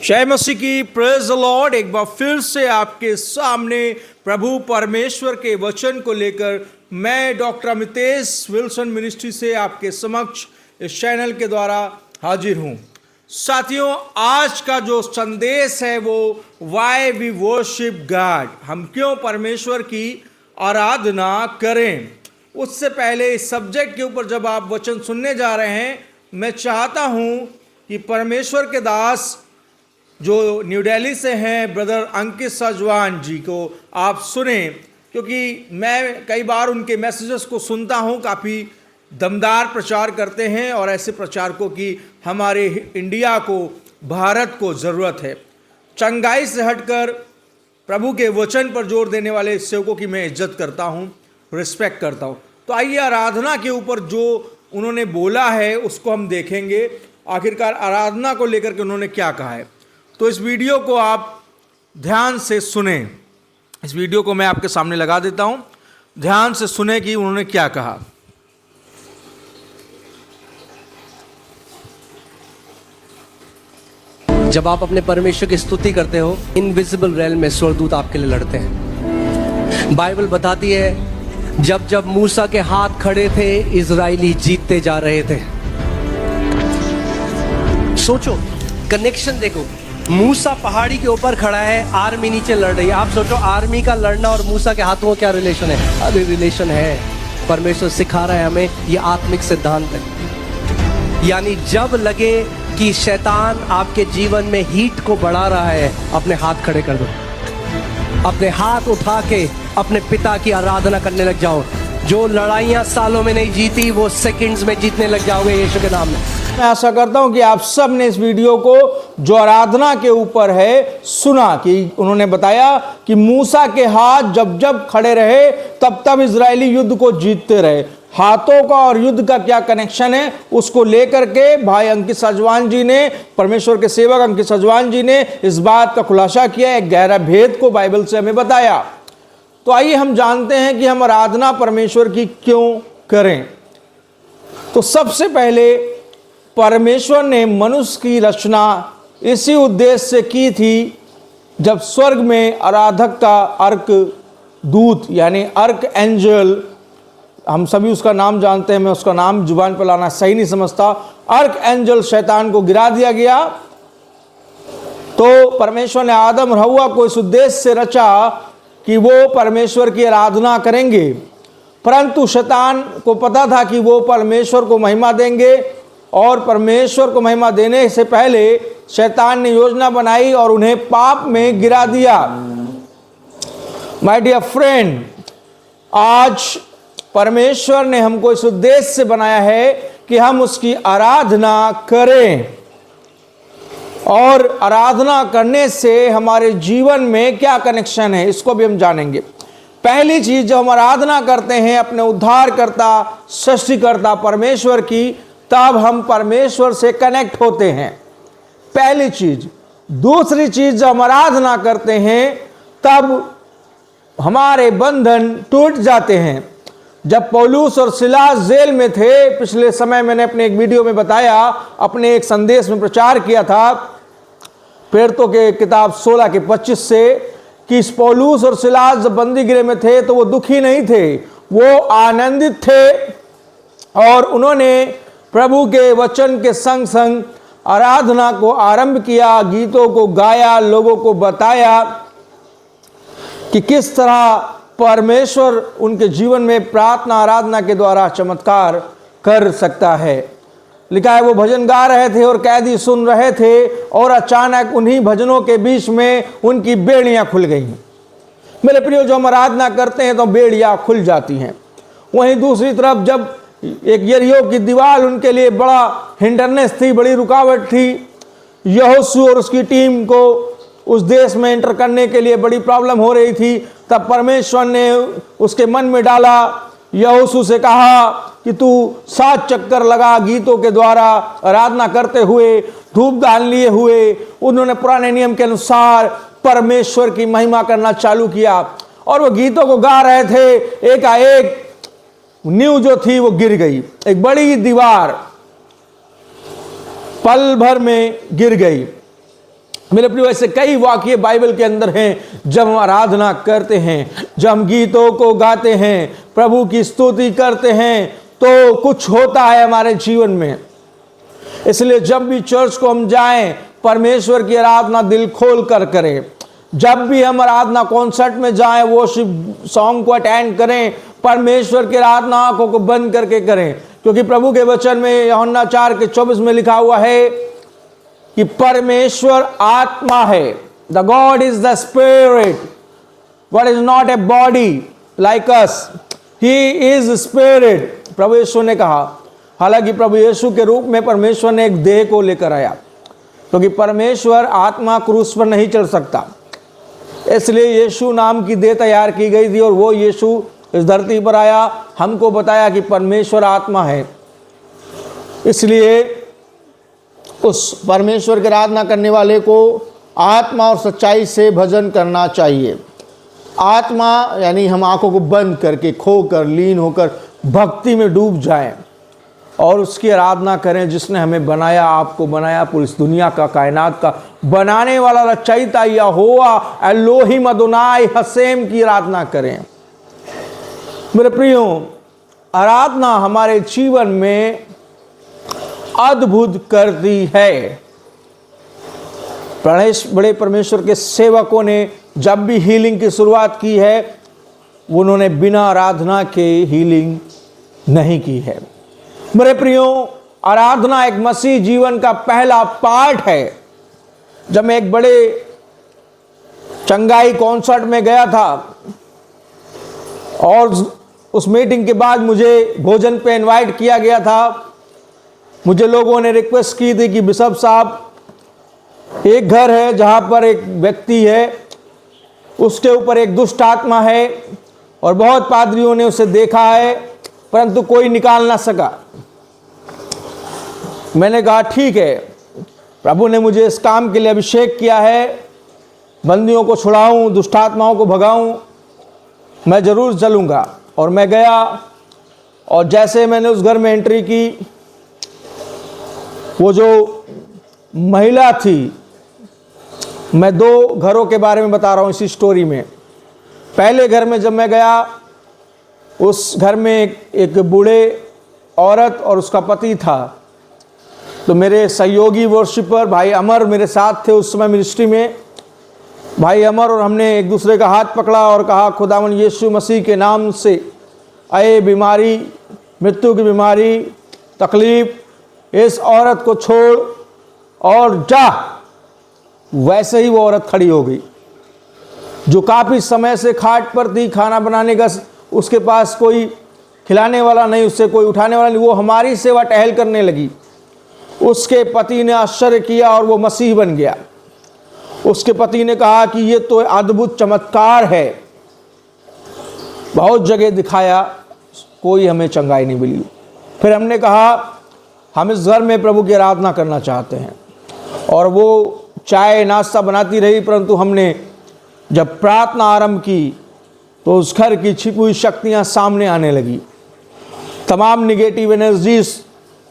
जय मसीह की, praise the Lord. एक बार फिर से आपके सामने प्रभु परमेश्वर के वचन को लेकर मैं डॉक्टर अमितेश विल्सन मिनिस्ट्री से आपके समक्ष इस चैनल के द्वारा हाजिर हूं। साथियों, आज का जो संदेश है वो वाई वी वर्शिप गॉड, हम क्यों परमेश्वर की आराधना करें। उससे पहले इस सब्जेक्ट के ऊपर जब आप वचन सुनने जा रहे हैं, मैं चाहता हूं कि परमेश्वर के दास जो न्यू दिल्ली से हैं ब्रदर अंकित सजवान जी को आप सुने, क्योंकि मैं कई बार उनके मैसेजेस को सुनता हूं। काफ़ी दमदार प्रचार करते हैं और ऐसे प्रचारकों की हमारे इंडिया को, भारत को ज़रूरत है। चंगाई से हटकर प्रभु के वचन पर जोर देने वाले सेवकों की मैं इज्जत करता हूं, रिस्पेक्ट करता हूं। तो आइए आराधना के ऊपर जो उन्होंने बोला है उसको हम देखेंगे, आखिरकार आराधना को लेकर के उन्होंने क्या कहा है। तो इस वीडियो को आप ध्यान से सुने। इस वीडियो को मैं आपके सामने लगा देता हूं, ध्यान से सुने कि उन्होंने क्या कहा। जब आप अपने परमेश्वर की स्तुति करते हो, इनविजिबल रेल्म में स्वर्गदूत आपके लिए लड़ते हैं। बाइबल बताती है जब जब मूसा के हाथ खड़े थे, इजरायली जीतते जा रहे थे। सोचो, कनेक्शन देखो। मूसा पहाड़ी के ऊपर खड़ा है, आर्मी नीचे लड़ रही है। आप सोचो, आर्मी का लड़ना और मूसा के हाथों का क्या रिलेशन है? अरे रिलेशन है। परमेश्वर सिखा रहा है हमें, ये आत्मिक सिद्धांत है। यानी जब लगे कि शैतान आपके जीवन में हीट को बढ़ा रहा है, अपने हाथ खड़े कर दो, अपने हाथ उठा के अपने पिता की आराधना करने लग जाओ। जो लड़ाइयां सालों में नहीं जीती, वो सेकंड्स में जीतने लग जाओगे यीशु के नाम में। मैं आशा करता हूं कि आप सब ने इस वीडियो को जो आराधना के ऊपर है सुना, कि उन्होंने बताया कि मूसा के हाथ जब जब खड़े रहे तब तब इजरायली युद्ध को जीतते रहे। हाथों का और युद्ध का क्या कनेक्शन है, उसको लेकर के भाई अंकित सजवान जी ने, परमेश्वर के सेवक अंकित सजवान जी ने इस बात का खुलासा किया, एक गहरा भेद को बाइबल से हमें बताया। तो आइए हम जानते हैं कि हम आराधना परमेश्वर की क्यों करें। तो सबसे पहले परमेश्वर ने मनुष्य की रचना इसी उद्देश्य से की थी, जब स्वर्ग में आराधक का अर्क दूत यानी अर्क एंजल, हम सभी उसका नाम जानते हैं, मैं उसका नाम जुबान पर लाना सही नहीं समझता, अर्क एंजल शैतान को गिरा दिया गया। तो परमेश्वर ने आदम और हव्वा को इस उद्देश्य से रचा कि वो परमेश्वर की आराधना करेंगे, परंतु शैतान को पता था कि वो परमेश्वर को महिमा देंगे, और परमेश्वर को महिमा देने से पहले शैतान ने योजना बनाई और उन्हें पाप में गिरा दिया। माय डियर फ्रेंड, आज परमेश्वर ने हमको इस उद्देश्य से बनाया है कि हम उसकी आराधना करें, और आराधना करने से हमारे जीवन में क्या कनेक्शन है इसको भी हम जानेंगे। पहली चीज, जब हम आराधना करते हैं अपने उद्धारकर्ता सृष्टिकर्ता परमेश्वर की, तब हम परमेश्वर से कनेक्ट होते हैं, पहली चीज। दूसरी चीज, जब हम आराधना करते हैं तब हमारे बंधन टूट जाते हैं। जब पौलुस और सिलास जेल में थे, पिछले समय मैंने अपने एक वीडियो में बताया, अपने एक संदेश में प्रचार किया था प्रेरितों के किताब 16 के 25 से, कि इस पौलुस और सिलास जब बंदी गृह में थे तो वो दुखी नहीं थे, वो आनंदित थे, और उन्होंने प्रभु के वचन के संग संग आराधना को आरंभ किया, गीतों को गाया, लोगों को बताया कि किस तरह परमेश्वर उनके जीवन में प्रार्थना आराधना के द्वारा चमत्कार कर सकता है। लिखा है वो भजन गा रहे थे और कैदी सुन रहे थे, और अचानक उन्हीं भजनों के बीच में उनकी बेड़ियां खुल गई। मेरे प्रियो, जो हम आराधना करते हैं तो बेड़ियां खुल जाती हैं। वहीं दूसरी तरफ जब एक यरीहो की दीवार उनके लिए बड़ा हिंडरनेस थी, बड़ी रुकावट थी, यहोशू और उसकी टीम को उस देश में एंटर करने के लिए बड़ी प्रॉब्लम हो रही थी, तब परमेश्वर ने उसके मन में डाला, यहोशू से कहा कि तू 7 चक्कर लगा गीतों के द्वारा आराधना करते हुए, धूप दान लिए हुए। उन्होंने पुराने नियम के अनुसार परमेश्वर की महिमा करना चालू किया, और वो गीतों को गा रहे थे। एकाएक नींव जो थी वो गिर गई, एक बड़ी दीवार पल भर में गिर गई। मेरे प्रिय, ऐसे कई वाक्य बाइबल के अंदर हैं जब हम आराधना करते हैं, जब हम गीतों को गाते हैं, प्रभु की स्तुति करते हैं, तो कुछ होता है हमारे जीवन में। इसलिए जब भी चर्च को हम जाएं, परमेश्वर की आराधना दिल खोल कर करें। जब भी हम आराधना कॉन्सर्ट में जाएं, वर्शिप सॉन्ग को अटेंड करें, परमेश्वर की आराधना आंखों को बंद करके करें, क्योंकि प्रभु के वचन में यूहन्ना 4:24 में लिखा हुआ है कि परमेश्वर आत्मा है। The God is the spirit, God is not a body like us, he is spirit, प्रभु यीशु ने कहा। हालांकि प्रभु यीशु के रूप में परमेश्वर ने एक देह को लेकर आया, क्योंकि परमेश्वर आत्मा क्रूस पर नहीं चढ़ सकता, इसलिए यीशु नाम की देह तैयार की गई थी और वो यीशु इस धरती पर आया, हमको बताया कि परमेश्वर आत्मा है। इसलिए उस परमेश्वर की आराधना करने वाले को आत्मा और सच्चाई से भजन करना चाहिए। आत्मा यानी हम आंखों को बंद करके, खोकर, लीन होकर भक्ति में डूब जाएं और उसकी आराधना करें जिसने हमें बनाया, आपको बनाया, पूरी दुनिया का, कायनात का बनाने वाला रचयिता यहोवा एलोहिम अदोनाई हसेम की आराधना करें। मेरे प्रियो, आराधना हमारे जीवन में अद्भुत करती है। बड़े परमेश्वर के सेवकों ने जब भी हीलिंग की शुरुआत की है, उन्होंने बिना आराधना के हीलिंग नहीं की है। मेरे प्रियो, आराधना एक मसीह जीवन का पहला पार्ट है। जब मैं एक बड़े चंगाई कॉन्सर्ट में गया था और उस मीटिंग के बाद मुझे भोजन पे इनवाइट किया गया था, मुझे लोगों ने रिक्वेस्ट की थी कि बिशप साहब, एक घर है जहाँ पर एक व्यक्ति है, उसके ऊपर एक दुष्ट आत्मा है और बहुत पादरियों ने उसे देखा है, परंतु कोई निकाल ना सका। मैंने कहा ठीक है, प्रभु ने मुझे इस काम के लिए अभिषेक किया है, बंदियों को छुड़ाऊं, दुष्ट आत्माओं को भगाऊं, मैं ज़रूर चलूँगा। और मैं गया और जैसे मैंने उस घर में एंट्री की, वो जो महिला थी, मैं 2 घरों के बारे में बता रहा हूँ इसी स्टोरी में। पहले घर में जब मैं गया, उस घर में एक बूढ़े औरत और उसका पति था। तो मेरे सहयोगी वर्शिपर भाई अमर मेरे साथ थे उस समय मिनिस्ट्री में। भाई अमर और हमने एक दूसरे का हाथ पकड़ा और कहा, खुदावन यीशु मसीह के नाम से आए बीमारी, मृत्यु की बीमारी, तकलीफ, इस औरत को छोड़ और जा। वैसे ही वो औरत खड़ी हो गई, जो काफ़ी समय से खाट पर थी, खाना बनाने का उसके पास कोई खिलाने वाला नहीं, उससे कोई उठाने वाला नहीं, वो हमारी सेवा टहल करने लगी। उसके पति ने आश्चर्य किया और वो मसीह बन गया। उसके पति ने कहा कि ये तो अद्भुत चमत्कार है, बहुत जगह दिखाया, कोई हमें चंगाई नहीं मिली। फिर हमने कहा हम इस घर में प्रभु की आराधना करना चाहते हैं, और वो चाय नाश्ता बनाती रही, परंतु हमने जब प्रार्थना आरंभ की तो उस घर की छिपी हुई शक्तियाँ सामने आने लगी। तमाम निगेटिव एनर्जीज,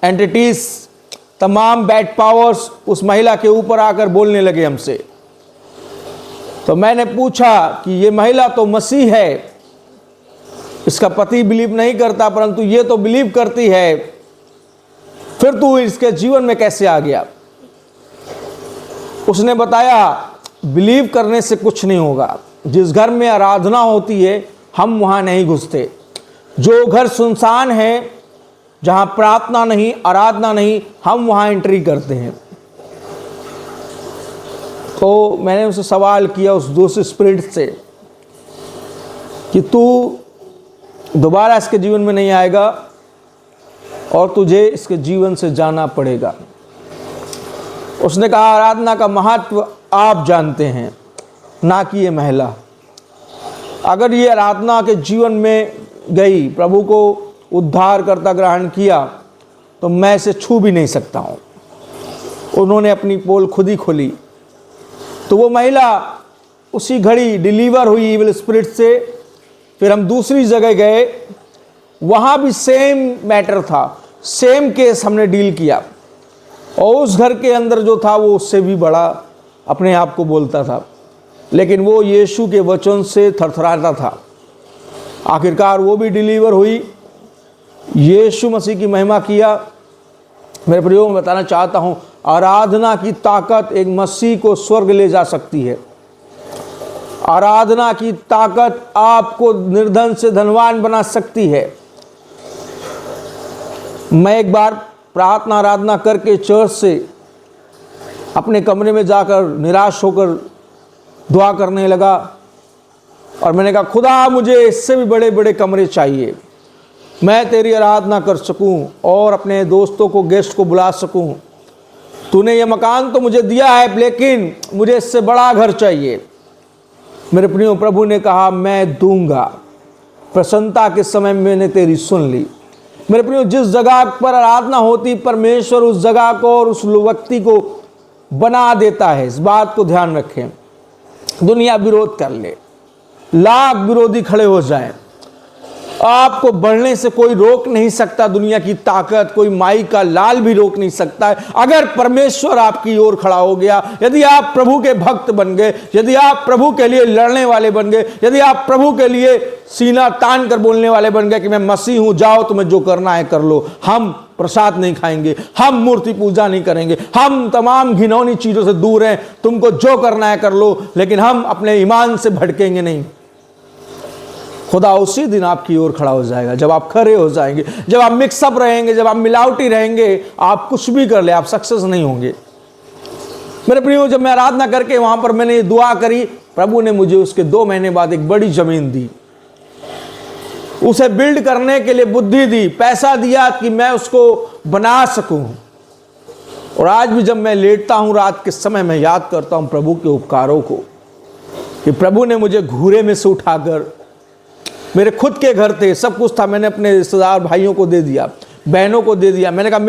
एंटिटीज, तमाम बैड पावर्स उस महिला के ऊपर आकर बोलने लगे हमसे। तो मैंने पूछा कि ये महिला तो मसीह है, इसका पति बिलीव नहीं करता, परंतु ये तो बिलीव करती है, फिर तू इसके जीवन में कैसे आ गया? उसने बताया, बिलीव करने से कुछ नहीं होगा। जिस घर में आराधना होती है हम वहाँ नहीं घुसते। जो घर सुनसान है, जहाँ प्रार्थना नहीं, आराधना नहीं, हम वहाँ एंट्री करते हैं। तो मैंने उसे सवाल किया उस दूसरे स्पिरिट से कि तू दोबारा इसके जीवन में नहीं आएगा और तुझे इसके जीवन से जाना पड़ेगा। उसने कहा, आराधना का महत्व आप जानते हैं, ना कि ये महिला। अगर ये आराधना के जीवन में गई, प्रभु को उद्धार करता ग्रहण किया, तो मैं इसे छू भी नहीं सकता हूँ। उन्होंने अपनी पोल खुद ही खोली। तो वो महिला उसी घड़ी डिलीवर हुई इविल स्पिरिट से। फिर हम दूसरी जगह गए, वहाँ भी सेम मैटर था, सेम केस हमने डील किया, और उस घर के अंदर जो था वो उससे भी बड़ा अपने आप को बोलता था, लेकिन वो यीशु के वचन से थरथराता था। आखिरकार वो भी डिलीवर हुई, यीशु मसीह की महिमा किया। मेरे प्रियो, मैं बताना चाहता हूँ, आराधना की ताकत एक मसीह को स्वर्ग ले जा सकती है। आराधना की ताकत आपको निर्धन से धनवान बना सकती है। मैं एक बार प्रार्थना आराधना करके चर्च से अपने कमरे में जाकर निराश होकर दुआ करने लगा और मैंने कहा, खुदा मुझे इससे भी बड़े बड़े कमरे चाहिए, मैं तेरी आराधना कर सकूं और अपने दोस्तों को, गेस्ट को बुला सकूं। तूने ये मकान तो मुझे दिया है, लेकिन मुझे इससे बड़ा घर चाहिए। मेरे प्रियो, प्रभु ने कहा, मैं दूंगा। प्रसन्नता के समय मैंने तेरी सुन ली। मेरे प्रियो, जिस जगह पर आराधना होती, परमेश्वर उस जगह को और उस व्यक्ति को बना देता है। इस बात को ध्यान रखें। दुनिया विरोध कर ले, लाख विरोधी खड़े हो जाएं, आपको बढ़ने से कोई रोक नहीं सकता। दुनिया की ताकत, कोई माई का लाल भी रोक नहीं सकता है। अगर परमेश्वर आपकी ओर खड़ा हो गया, यदि आप प्रभु के भक्त बन गए, यदि आप प्रभु के लिए लड़ने वाले बन गए, यदि आप प्रभु के लिए सीना तान कर बोलने वाले बन गए कि मैं मसीह हूं, जाओ तुम्हें जो करना है कर लो, हम प्रसाद नहीं खाएंगे, हम मूर्ति पूजा नहीं करेंगे, हम तमाम घिनौनी चीजों से दूर हैं, तुमको जो करना है कर लो, लेकिन हम अपने ईमान से भटकेंगे नहीं, खुदा उसी दिन आपकी ओर खड़ा हो जाएगा। जब आप खरे हो जाएंगे, जब आप मिक्सअप रहेंगे, जब आप मिलावटी रहेंगे, आप कुछ भी कर ले, आप सक्सेस नहीं होंगे। मेरे प्रियो, जब मैं आराधना करके वहां पर मैंने ये दुआ करी, प्रभु ने मुझे उसके 2 महीने बाद एक बड़ी जमीन दी, उसे बिल्ड करने के लिए बुद्धि दी, पैसा दिया कि मैं उसको बना सकूं। और आज भी जब मैं लेटता हूं रात के समय, मैं याद करता हूं प्रभु के उपकारों को, कि प्रभु ने मुझे घूरे में से उठाकर, मेरे खुद के घर थे, सब कुछ था, मैंने अपने रिश्तेदार भाइयों को दे दिया, बहनों को दे दिया। मैंने कहा,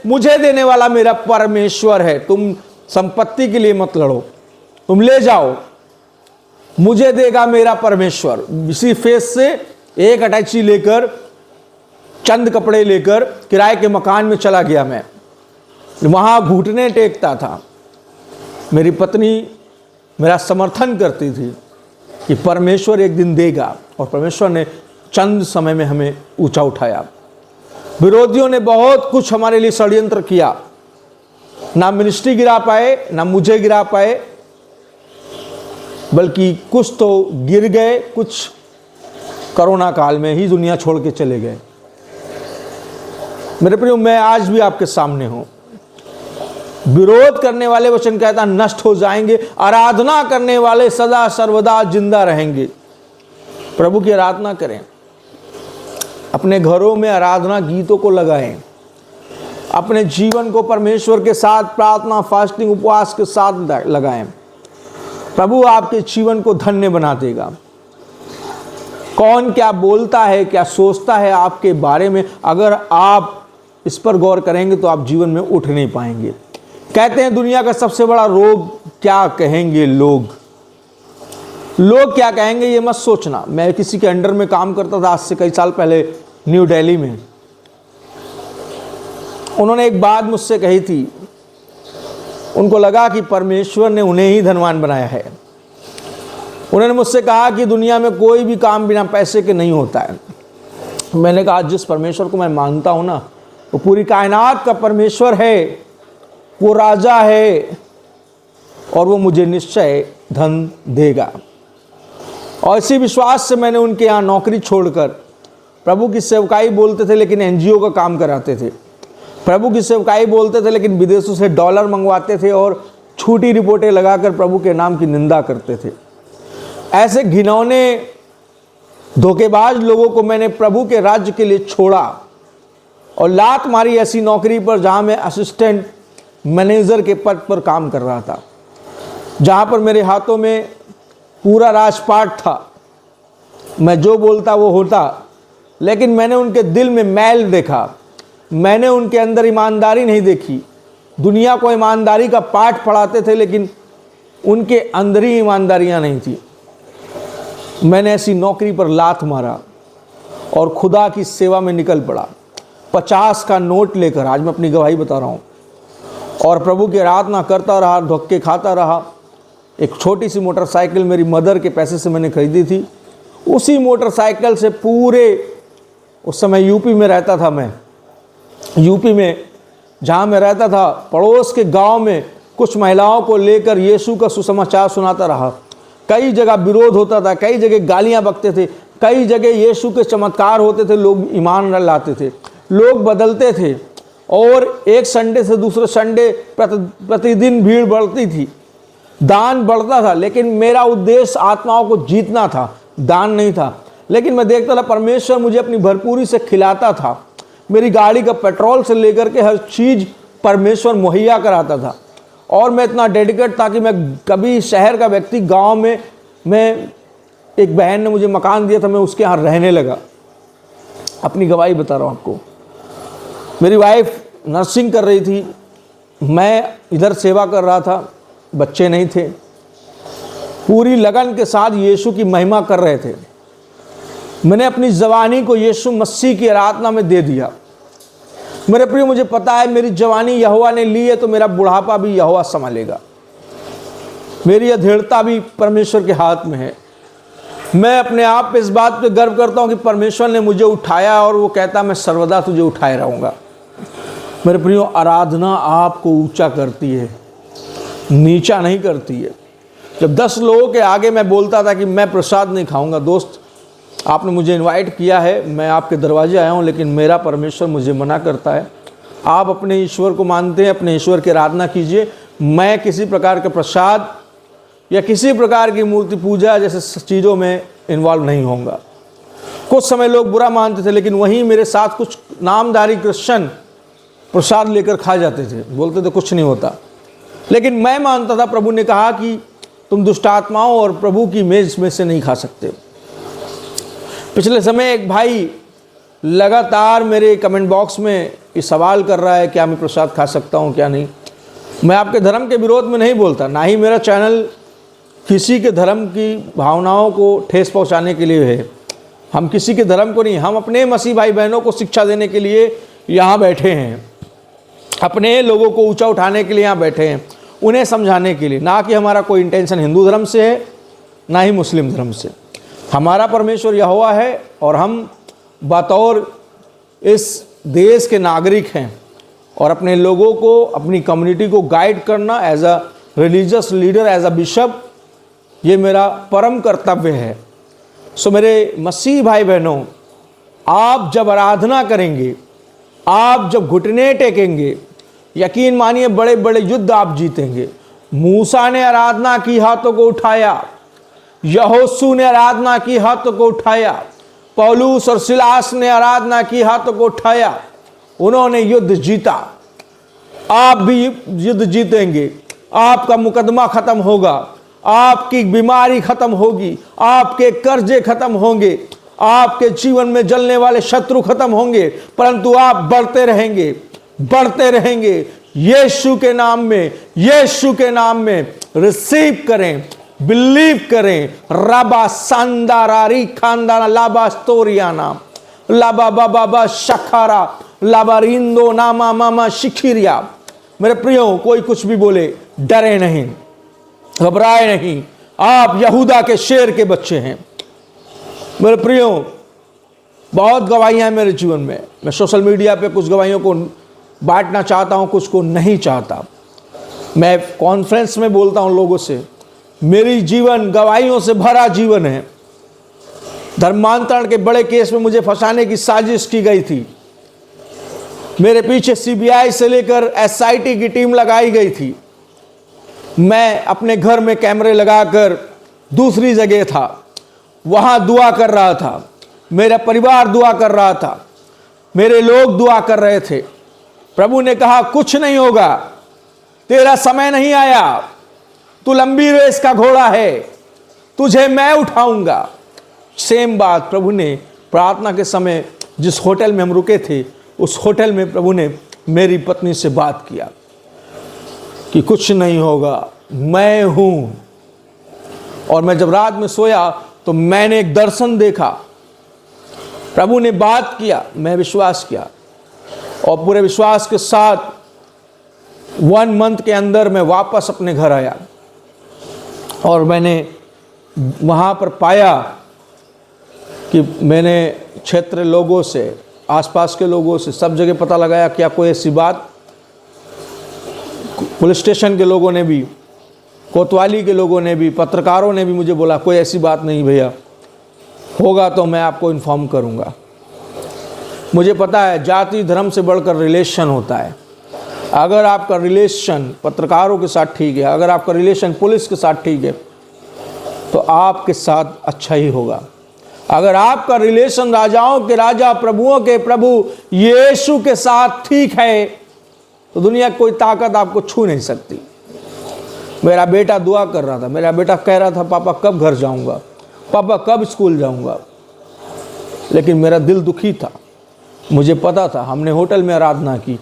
मुझे देने वाला मेरा परमेश्वर है, तुम संपत्ति के लिए मत लड़ो, तुम ले जाओ, मुझे देगा मेरा परमेश्वर। इसी फेस से एक अटैची लेकर, चंद कपड़े लेकर किराए के मकान में चला गया। मैं वहां घुटने टेकता था। मेरी पत्नी मेरा समर्थन करती थी कि परमेश्वर एक दिन देगा, और परमेश्वर ने चंद समय में हमें ऊंचा उठाया। विरोधियों ने बहुत कुछ हमारे लिए षड्यंत्र किया, ना मिनिस्ट्री गिरा पाए, ना मुझे गिरा पाए, बल्कि कुछ तो गिर गए, कुछ कोरोना काल में ही दुनिया छोड़ के चले गए। मेरे प्रियो, मैं आज भी आपके सामने हूं। विरोध करने वाले, वचन कहता, नष्ट हो जाएंगे, आराधना करने वाले सदा सर्वदा जिंदा रहेंगे। प्रभु की आराधना करें, अपने घरों में आराधना गीतों को लगाएं, अपने जीवन को परमेश्वर के साथ प्रार्थना, फास्टिंग, उपवास के साथ लगाएं। प्रभु आपके जीवन को धन्य बना देगा। कौन क्या बोलता है, क्या सोचता है आपके बारे में, अगर आप इस पर गौर करेंगे तो आप जीवन में उठ नहीं पाएंगे। कहते हैं दुनिया का सबसे बड़ा रोग, क्या कहेंगे लोग, लोग क्या कहेंगे ये मत सोचना। मैं किसी के अंडर में काम करता था आज से कई साल पहले न्यू दिल्ली में। उन्होंने एक बात मुझसे कही थी, उनको लगा कि परमेश्वर ने उन्हें ही धनवान बनाया है। उन्होंने मुझसे कहा कि दुनिया में कोई भी काम बिना पैसे के नहीं होता है। मैंने कहा, जिस परमेश्वर को मैं मानता हूं ना, वो पूरी कायनात का परमेश्वर है, वो राजा है, और वो मुझे निश्चय धन देगा। और इसी विश्वास से मैंने उनके यहाँ नौकरी छोड़कर प्रभु की सेवकाई बोलते थे, लेकिन एनजीओ का काम कराते थे। प्रभु की सेवकाई बोलते थे, लेकिन विदेशों से डॉलर मंगवाते थे और झूठी रिपोर्टें लगाकर प्रभु के नाम की निंदा करते थे। ऐसे घिनौने धोखेबाज लोगों को मैंने प्रभु के राज्य के लिए छोड़ा और लात मारी ऐसी नौकरी पर जहां मैं असिस्टेंट मैनेजर के पद पर काम कर रहा था, जहां पर मेरे हाथों में पूरा राजपाट था। मैं जो बोलता वो होता, लेकिन मैंने उनके दिल में मैल देखा, मैंने उनके अंदर ईमानदारी नहीं देखी। दुनिया को ईमानदारी का पाठ पढ़ाते थे, लेकिन उनके अंदर ही ईमानदारियां नहीं थी। मैंने ऐसी नौकरी पर लात मारा और खुदा की सेवा में निकल पड़ा। 50 का नोट लेकर, आज मैं अपनी गवाही बता रहा हूँ, और प्रभु की आराधना करता रहा, धक्के खाता रहा। एक छोटी सी मोटरसाइकिल मेरी मदर के पैसे से मैंने खरीदी थी। उसी मोटरसाइकिल से पूरे, उस समय यूपी में रहता था मैं, यूपी में जहाँ मैं रहता था, पड़ोस के गांव में कुछ महिलाओं को लेकर यीशु का सुसमाचार सुनाता रहा। कई जगह विरोध होता था, कई जगह गालियाँ बकते थे, कई जगह यीशु के चमत्कार होते थे, लोग ईमान लाते थे, लोग बदलते थे। और एक संडे से दूसरे संडे प्रतिदिन भीड़ बढ़ती थी, दान बढ़ता था। लेकिन मेरा उद्देश्य आत्माओं को जीतना था, दान नहीं था। लेकिन मैं देखता था परमेश्वर मुझे अपनी भरपूरी से खिलाता था। मेरी गाड़ी का पेट्रोल से लेकर के हर चीज़ परमेश्वर मुहैया कराता था। और मैं इतना डेडिकेट था कि मैं कभी शहर का व्यक्ति, गांव में मैं, एक बहन ने मुझे मकान दिया था, मैं उसके यहाँ रहने लगा। अपनी गवाही बता रहा हूँ आपको। मेरी वाइफ नर्सिंग कर रही थी, मैं इधर सेवा कर रहा था, बच्चे नहीं थे। पूरी लगन के साथ यीशु की महिमा कर रहे थे। मैंने अपनी जवानी को यीशु मसीह की आराधना में दे दिया। मेरे प्रिय, मुझे पता है मेरी जवानी यहोवा ने ली है तो मेरा बुढ़ापा भी यहोवा संभालेगा। मेरी अधेड़ता भी परमेश्वर के हाथ में है। मैं अपने आप पे इस बात पे गर्व करता हूँ कि परमेश्वर ने मुझे उठाया और वो कहता मैं सर्वदा तुझे उठाए रहूँगा। मेरे प्रियो, आराधना आपको ऊंचा करती है, नीचा नहीं करती है। जब 10 लोगों के आगे मैं बोलता था कि मैं प्रसाद नहीं खाऊंगा, दोस्त आपने मुझे इनवाइट किया है, मैं आपके दरवाजे आया हूं, लेकिन मेरा परमेश्वर मुझे मना करता है। आप अपने ईश्वर को मानते हैं, अपने ईश्वर की आराधना कीजिए। मैं किसी प्रकार के प्रसाद या किसी प्रकार की मूर्ति पूजा जैसे चीज़ों में इन्वॉल्व नहीं होऊंगा। कुछ समय लोग बुरा मानते थे, लेकिन वहीं मेरे साथ कुछ नामधारी क्रिश्चियन प्रसाद लेकर खा जाते थे, बोलते थे कुछ नहीं होता। लेकिन मैं मानता था, प्रभु ने कहा कि तुम दुष्ट आत्माओं और प्रभु की मेज में से नहीं खा सकते। पिछले समय एक भाई लगातार मेरे कमेंट बॉक्स में ये सवाल कर रहा है क्या मैं प्रसाद खा सकता हूँ क्या नहीं। मैं आपके धर्म के विरोध में नहीं बोलता, ना ही मेरा चैनल किसी के धर्म की भावनाओं को ठेस पहुँचाने के लिए है। हम किसी के धर्म को नहीं, हम अपने मसीह भाई बहनों को शिक्षा देने के लिए यहाँ बैठे हैं, अपने लोगों को ऊंचा उठाने के लिए यहाँ बैठे हैं, उन्हें समझाने के लिए। ना कि हमारा कोई इंटेंशन हिंदू धर्म से है, ना ही मुस्लिम धर्म से। हमारा परमेश्वर यहोवा है और हम बतौर इस देश के नागरिक हैं और अपने लोगों को, अपनी कम्युनिटी को गाइड करना as a religious leader, as a bishop, ये मेरा परम कर्तव्य है। सो मेरे मसीह भाई बहनों, आप जब आराधना करेंगे, आप जब घुटने टेकेंगे, यकीन मानिए बड़े बड़े युद्ध आप जीतेंगे। मूसा ने आराधना की, हाथों को उठाया। यहोशू ने आराधना की, हाथों को उठाया। पौलुस और सिलास ने आराधना की, हाथों को उठाया। उन्होंने युद्ध जीता। आप भी युद्ध जीतेंगे। आपका मुकदमा खत्म होगा, आपकी बीमारी खत्म होगी, आपके कर्जे खत्म होंगे, आपके जीवन में जलने वाले शत्रु खत्म होंगे, परंतु आप बढ़ते रहेंगे, बढ़ते रहेंगे। यीशु के नाम में, यीशु के नाम में रिसीव करें, बिलीव करें। रबा सांदारारी खानदाना लाबा स्तोरियाना लाबा बाबा शखारा लाबारिंदो नामा मामा शिखिरिया। मेरे प्रियो, कोई कुछ भी बोले, डरे नहीं, घबराए नहीं। आप यहूदा के शेर के बच्चे हैं। मेरे प्रियो, बहुत गवाहियां हैं मेरे जीवन में। मैं सोशल मीडिया पे कुछ गवाहियों को बांटना चाहता हूं, कुछ को नहीं चाहता। मैं कॉन्फ्रेंस में बोलता हूं लोगों से। मेरी जीवन गवाहियों से भरा जीवन है। धर्मांतरण के बड़े केस में मुझे फंसाने की साजिश की गई थी। मेरे पीछे सीबीआई से लेकर एसआईटी की टीम लगाई गई थी। मैं अपने घर में कैमरे लगाकर दूसरी जगह था, वहां दुआ कर रहा था। मेरा परिवार दुआ कर रहा था, मेरे लोग दुआ कर रहे थे। प्रभु ने कहा कुछ नहीं होगा, तेरा समय नहीं आया, तू लंबी रेस का घोड़ा है, तुझे मैं उठाऊंगा। सेम बात प्रभु ने प्रार्थना के समय जिस होटल में हम रुके थे, उस होटल में प्रभु ने मेरी पत्नी से बात किया कि कुछ नहीं होगा, मैं हूं। और मैं जब रात में सोया तो मैंने एक दर्शन देखा। प्रभु ने बात किया, मैं विश्वास किया और पूरे विश्वास के साथ 1 मंथ के अंदर मैं वापस अपने घर आया और मैंने वहाँ पर पाया कि मैंने क्षेत्र लोगों से, आसपास के लोगों से, सब जगह पता लगाया क्या कोई ऐसी बात। पुलिस स्टेशन के लोगों ने भी, कोतवाली के लोगों ने भी, पत्रकारों ने भी मुझे बोला कोई ऐसी बात नहीं भैया, होगा तो मैं आपको इन्फॉर्म करूँगा। मुझे पता है जाति धर्म से बढ़कर रिलेशन होता है। अगर आपका रिलेशन पत्रकारों के साथ ठीक है, अगर आपका रिलेशन पुलिस के साथ ठीक है, तो आपके साथ अच्छा ही होगा। अगर आपका रिलेशन राजाओं के राजा, प्रभुओं के प्रभु यीशु के साथ ठीक है, तो दुनिया की कोई ताकत आपको छू नहीं सकती। मेरा बेटा दुआ कर रहा था, मेरा बेटा कह रहा था पापा कब घर जाऊंगा, पापा कब स्कूल जाऊंगा, लेकिन मेरा दिल दुखी था। मुझे पता था, हमने होटल में आराधना की,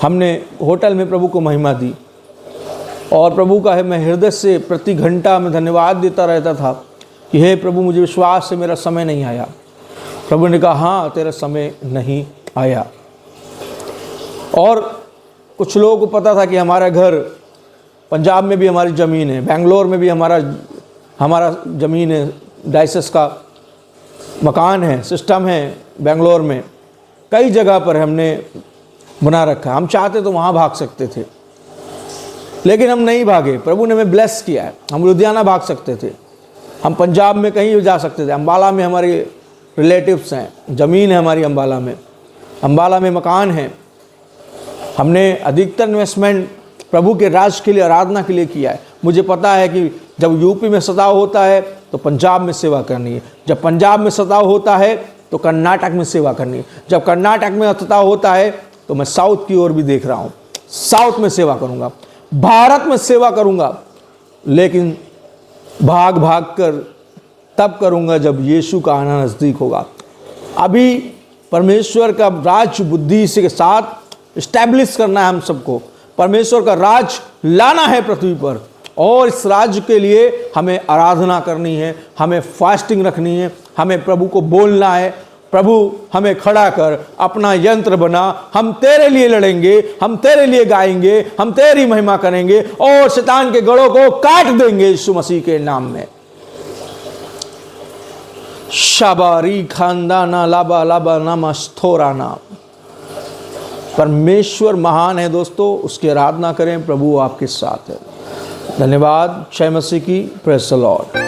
हमने होटल में प्रभु को महिमा दी, और प्रभु का है मैं हृदय से प्रति घंटा में धन्यवाद देता रहता था कि हे प्रभु मुझे विश्वास है मेरा समय नहीं आया। प्रभु ने कहा हाँ तेरा समय नहीं आया। और कुछ लोगों को पता था कि हमारा घर पंजाब में भी हमारी ज़मीन है, बेंगलोर में भी हमारा ज़मीन है, डायसिस का मकान है, सिस्टम है, बेंगलोर में कई जगह पर हमने बना रखा है। हम चाहते तो वहाँ भाग सकते थे, लेकिन हम नहीं भागे। प्रभु ने हमें ब्लेस किया है। हम लुधियाना भाग सकते थे, हम पंजाब में कहीं भी जा सकते थे। अम्बाला में हमारे रिलेटिव्स हैं, ज़मीन है हमारी अम्बाला में मकान है। हमने अधिकतर इन्वेस्टमेंट प्रभु के राज के लिए, आराधना के लिए किया है। मुझे पता है कि जब यूपी में सताव होता है तो पंजाब में सेवा करनी है, जब पंजाब में सताव होता है तो कर्नाटक में सेवा करनी है, जब कर्नाटक में सताव होता है तो मैं साउथ की ओर भी देख रहा हूँ, साउथ में सेवा करूँगा, भारत में सेवा करूँगा, लेकिन भाग भाग कर तब करूँगा जब यीशु का आना नज़दीक होगा। अभी परमेश्वर का राज बुद्धि के साथ इस्टेब्लिश करना है। हम सबको परमेश्वर का राज लाना है पृथ्वी पर, और इस राज्य के लिए हमें आराधना करनी है, हमें फास्टिंग रखनी है, हमें प्रभु को बोलना है, प्रभु हमें खड़ा कर, अपना यंत्र बना, हम तेरे लिए लड़ेंगे, हम तेरे लिए गाएंगे, हम तेरी महिमा करेंगे और शैतान के गढ़ों को काट देंगे यीशु मसीह के नाम में। शाबारी खानदाना लाबा लाबा नमस्तोराना। परमेश्वर महान है दोस्तों, उसकी आराधना करें, प्रभु आपके साथ है। धन्यवाद। जय मसीह की। Praise the Lord.